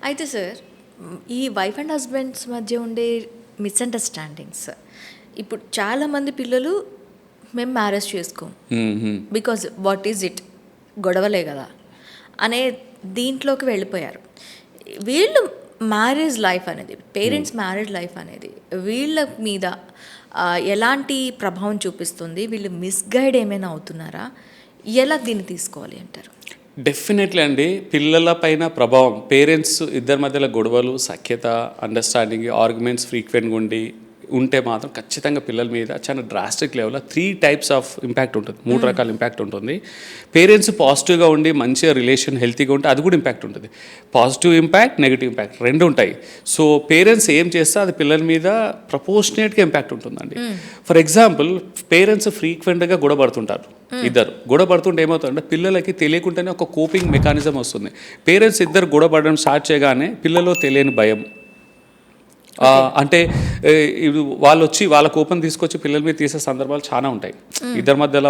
అయితే సార్, ఈ wife and husbands మధ్య ఉండే మిస్అండర్స్టాండింగ్స్, ఇప్పుడు చాలామంది పిల్లలు మేము మ్యారేజ్ చేసుకోం బికాజ్ వాట్ ఈజ్ ఇట్, గొడవలే కదా అనే దీంట్లోకి వెళ్ళిపోయారు. వీళ్ళు మ్యారేజ్ లైఫ్ అనేది, పేరెంట్స్ మ్యారేజ్ లైఫ్ అనేది వీళ్ళ మీద ఎలాంటి ప్రభావం చూపిస్తుంది? వీళ్ళు మిస్గైడ్ ఏమైనా అవుతున్నారా? ఎలా దీన్ని తీసుకోవాలి అంటారు? డెఫినెట్లీ అండి. పిల్లల పైన ప్రభావం, పేరెంట్స్ ఇద్దరి మధ్యలో గొడవలు, సఖ్యత, అండర్స్టాండింగ్, ఆర్గ్యుమెంట్స్ ఫ్రీక్వెంట్గా ఉంటే మాత్రం ఖచ్చితంగా పిల్లల మీద చాలా డ్రాస్టిక్ లెవెల్లో 3 types ఆఫ్ ఇంపాక్ట్ ఉంటుంది. 3 రకాల ఇంపాక్ట్ ఉంటుంది. పేరెంట్స్ పాజిటివ్గా ఉండి మంచిగా రిలేషన్ హెల్తీగా ఉంటే అది కూడా ఇంపాక్ట్ ఉంటుంది. పాజిటివ్ ఇంపాక్ట్, నెగిటివ్ ఇంపాక్ట్ రెండు ఉంటాయి. సో పేరెంట్స్ ఏం చేస్తే అది పిల్లల మీద ప్రపోర్షనేట్గా ఇంపాక్ట్ ఉంటుందండి. ఫర్ ఎగ్జాంపుల్, పేరెంట్స్ ఫ్రీక్వెంట్గా గొడవపడుతుంటారు. ఇద్దరు గొడవపడుతుంటే ఏమవుతుందంటే పిల్లలకి తెలియకుండానే ఒక కోపింగ్ మెకానిజం వస్తుంది. పేరెంట్స్ ఇద్దరు గొడవపడడం స్టార్ట్ చేయగానే పిల్లల్లో తెలియని భయం, అంటే వాళ్ళు వచ్చి వాళ్ళ కోపం తీసుకొచ్చి పిల్లల మీద తీసే సందర్భాలు చాలా ఉంటాయి.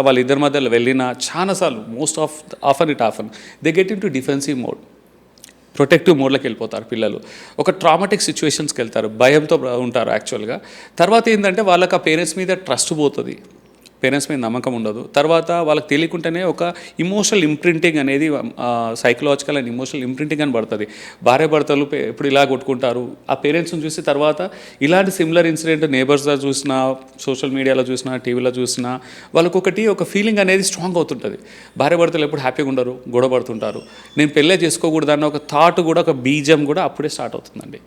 వాళ్ళిద్దరి మధ్యలో వెళ్ళిన చాలాసార్లు, often they get into defensive mode, protective మోడ్లోకి వెళ్ళిపోతారు పిల్లలు. ఒక ట్రామాటిక్ సిచ్యువేషన్స్కి వెళ్తారు, భయంతో ఉంటారు యాక్చువల్గా. తర్వాత ఏంటంటే వాళ్ళకి ఆ పేరెంట్స్ మీద ట్రస్ట్ పోతుంది, పేరెంట్స్ మీద నమ్మకం ఉండదు. తర్వాత వాళ్ళకి తెలియకుండానే ఒక ఇమోషనల్ ఇంప్రింటింగ్ అనేది, సైకలాజికల్ అండ్ ఇమోషనల్ ఇంప్రింటింగ్ అని పడుతుంది. భార్యాభర్తలు ఎప్పుడు ఇలా కొట్టుకుంటారు, ఆ పేరెంట్స్ని చూసి తర్వాత ఇలాంటి సిమిలర్ ఇన్సిడెంట్ నేబర్స్లో చూసినా, సోషల్ మీడియాలో చూసినా, టీవీలో చూసినా వాళ్ళకొకటి ఒక ఫీలింగ్ అనేది స్ట్రాంగ్ అవుతుంటుంది. భార్యాభర్తలు ఎప్పుడు హ్యాపీగా ఉండరు, గొడవ పడుతుంటారు. నేను పెళ్ళే చేసుకోకూడదన్న ఒక థాట్ కూడా, ఒక బీజం కూడా అప్పుడే స్టార్ట్ అవుతుందండి.